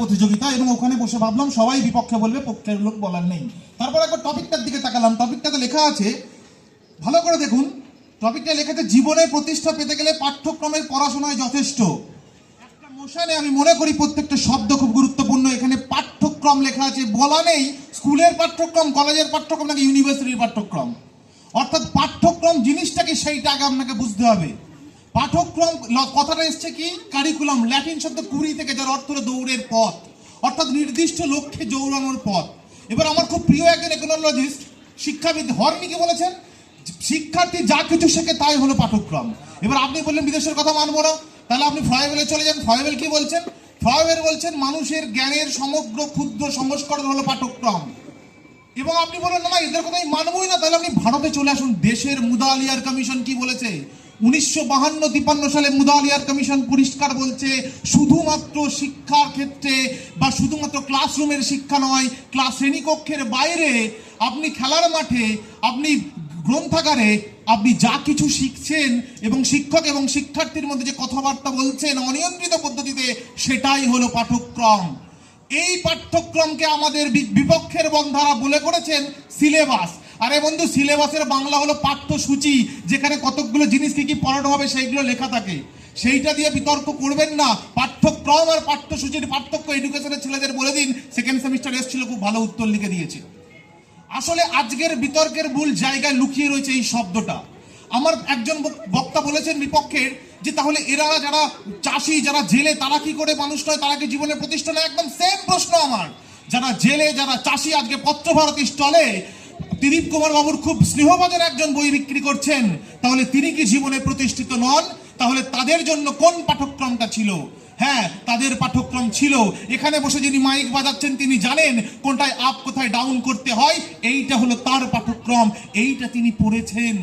প্রতিযোগিতা এবং ওখানে বসে ভাবলাম সবাই বিপক্ষে বলবে, পক্ষের লোক বলার নেই। তারপর একবার টপিকটার দিকে তাকালাম, টপিকটাতে লেখা আছে, ভালো করে দেখুন, টপিকটা লেখা আছে জীবনের প্রতিষ্ঠা পেতে গেলে পাঠ্যক্রমের পড়াশোনায় যথেষ্ট। একটা মোশনে আমি মনে করি প্রত্যেকটা শব্দ খুব গুরুত্বপূর্ণ। এখানে পাঠ্যক্রম লেখা আছে, বলা নেই স্কুলের পাঠ্যক্রম, কলেজের পাঠ্যক্রম নাকি ইউনিভার্সিটির পাঠ্যক্রম। অর্থাৎ পাঠ্যক্রম জিনিসটাকে সেইটা আগে আপনাকে বুঝতে হবে। পাঠ্যক্রম কথাটা এসছে কি, কারিকুলাম, ল্যাটিন শব্দ কুরি থেকে, যার অর্থ হলো দৌড়ের পথ, অর্থাৎ নির্দিষ্ট লক্ষ্যে দৌড়ানোর পথ। এবার আমার খুব প্রিয় একজন ইকোনমিস্ট, শিক্ষাবিদ হর্নি কি বলেছেন, শিক্ষার্থী যা কিছু শেখে তাই হলো পাঠ্যক্রম। এবার আপনি বললেন বিদেশের কথা মানবো না, তাহলে আপনি ফ্রয়েবেলে চলে যান। ফ্রয়েবেল কি বলছেন? ফ্রয়েবেল বলছেন মানুষের জ্ঞানের সমগ্র ক্ষুদ্র সংস্করণ হলো পাঠ্যক্রম। এবং আপনি বলেন না এদের কথাই মানবই না, তাহলে আপনি ভারতে চলে আসুন। দেশের মুদালিয়ার কমিশন কি বলেছে? 1952-53 সালে মুদালিয়ার কমিশন পরিষ্কার বলছে, শুধুমাত্র শিক্ষার ক্ষেত্রে বা শুধুমাত্র ক্লাসরুমের শিক্ষা নয়, ক্লাস শ্রেণীকক্ষের বাইরে, আপনি খেলার মাঠে, আপনি গ্রন্থাগারে, আপনি যা কিছু শিখছেন এবং শিক্ষক এবং শিক্ষার্থীর মধ্যে যে কথাবার্তা বলছেন অনিয়ন্ত্রিত পদ্ধতিতে, সেটাই হলো পাঠ্যক্রম। এই পাঠ্যক্রমকে আমাদের বিপক্ষের বক্তারা বলে করেছেন সিলেবাস। আরে বন্ধু, সিলেবাসের বাংলা হলো পাঠ্যসূচি, যেখানে কতকগুলো জিনিস কি কি পড়ানো হবে সেইগুলো লেখা থাকে। সেইটা দিয়ে বিতর্ক করবেন না। পাঠ্যক্রম আর পাঠ্যসূচির পার্থক্য এডুকেশনের ছেলেদের বলে দিন। সেকেন্ড সেমিস্টার এসেছিল, খুব ভালো উত্তর লিখে দিয়েছে। আসলে আজকের বিতর্কের মূল জায়গায় লুকিয়ে রয়েছে এই শব্দটা। আমার একজন বক্তা বলেছেন বিপক্ষের, যে তাহলে এরা যারা চাষি, যারা জেলে, তারা কি করে মানুষ নয়, তারা কি জীবনের প্রতিষ্ঠানে? একদম সেম প্রশ্ন আমার। যারা জেলে, যারা চাষি, আজকে পত্রভারতী স্টলে দিলীপ কুমার বাবুর খুব স্নেহভাজন একজন বই বিক্রি করছেন, তাহলে তিনি কি জীবনে প্রতিষ্ঠিত নন? তাহলে তাদের জন্য কোন পাঠ্যক্রমটা ছিল? হ্যাঁ, তাদের পাঠ্যক্রম ছিল, এখানে বসে যিনি মাইক বাজাচ্ছেন তিনি জানেন কোনটায় আপ কোথায় ডাউন করতে হয়, এইটা হলো তার পাঠ্যক্রম, এইটা তিনি পড়েছেন।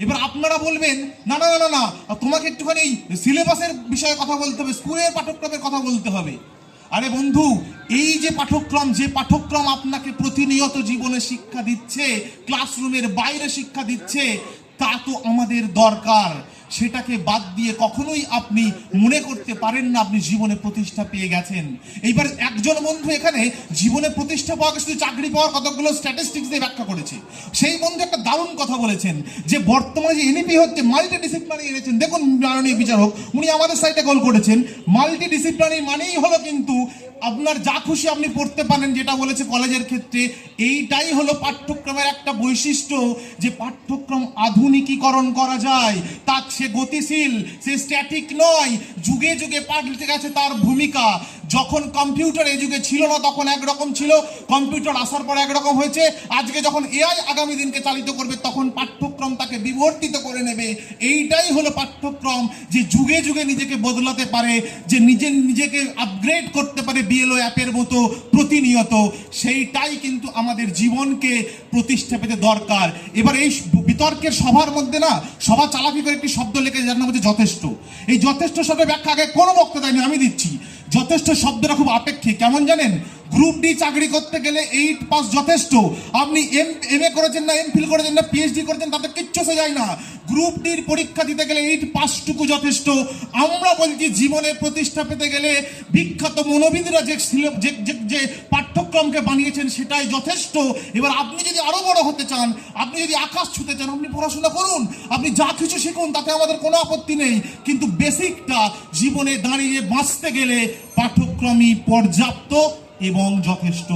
এবার আপনারা বলবেন না না না না, তোমাকে একটুখানি সিলেবাসের বিষয়ে কথা বলতে হবে, স্কুলের পাঠ্যক্রমের কথা বলতে হবে। আরে বন্ধু, এই যে পাঠ্যক্রম, যে পাঠ্যক্রম আপনাকে প্রতিনিয়ত জীবনে শিক্ষা দিচ্ছে, ক্লাসরুমের বাইরে শিক্ষা দিচ্ছে, তা তো আমাদের দরকার। সেটাকে বাদ দিয়ে কখনোই আপনি মনে করতে পারেন না আপনি জীবনে প্রতিষ্ঠা পেয়ে গেছেন। এইবার একজন বন্ধু এখানে জীবনে প্রতিষ্ঠা পাওয়া শুধু চাকরি পাওয়ার কতগুলো স্ট্যাটিস্টিক্স দিয়ে ব্যাখ্যা করেছে। সেই বন্ধু একটা দারুণ কথা বলেছেন, যে বর্তমানে যে এনইপি হচ্ছে, মাল্টি ডিসিপ্লিনারি এনেছেন। দেখুন মাননীয় বিচারক, উনি আমাদের সাইটে কল করেছেন। মাল্টি ডিসিপ্লিনারি মানেই হলো কিন্তু আপনার যা খুশি আপনি পড়তে পারেন, যেটা বলেছে কলেজের ক্ষেত্রে। এইটাই হলো পাঠ্যক্রমের একটা বৈশিষ্ট্য, যে পাঠ্যক্রম আধুনিকীকরণ করা যায়। তা সে গতিশীল, সে স্ট্যাটিক নয়, যুগে যুগে পাল্টে গেছে তার ভূমিকা। যখন কম্পিউটার এই যুগে ছিল না তখন একরকম ছিল, কম্পিউটার আসার পর একরকম হয়েছে। আজকে যখন এআই আগামী দিনকে চালিত করবে, তখন পাঠ্যক্রম তাকে বিবর্তিত করে নেবে। এইটাই হলো পাঠ্যক্রম, যে যুগে যুগে নিজেকে বদলাতে পারে, যে নিজেকে আপগ্রেড করতে পারে বিএলও অ্যাপের মতো প্রতিনিয়ত। সেইটাই কিন্তু আমাদের জীবনকে প্রতিষ্ঠা পেতে দরকার। এবার এই বিতর্কের সভার মধ্যে না, সভা চালাকি করে একটি শব্দ লিখে, যার নাম হচ্ছে যথেষ্ট। এই যথেষ্ট শব্দের ব্যাখ্যা আগে কোনো বক্তা দেয়নি, আমি দিচ্ছি। যথেষ্ট শব্দটা খুব আপেক্ষিক, কেমন জানেন? গ্রুপ ডি চাকরি করতে গেলে 8 পাস যথেষ্ট। আপনি এমএ করেছেন না, এমফিল করেছেন না, পিএইচডি করেছেন, তাতে কিচ্ছু এসে যায় না। গ্রুপ ডির পরীক্ষা দিতে গেলে 8 পাসটুকু যথেষ্ট। আমরা বলছি জীবনে প্রতিষ্ঠা পেতে গেলে বিখ্যাত মনোবিদরা যে পাঠ্যক্রমকে বানিয়েছেন সেটাই যথেষ্ট। এবার আপনি যদি আরো বড় হতে চান, আপনি যদি আকাশ ছুতে চান, আপনি পড়াশোনা করুন, আপনি যা কিছু শিখুন, তাতে আমাদের কোনো আপত্তি নেই। কিন্তু বেসিকটা জীবনে দাঁড়িয়ে বাঁচতে গেলে পাঠ্যক্রমই পর্যাপ্ত এবং যথেষ্ট।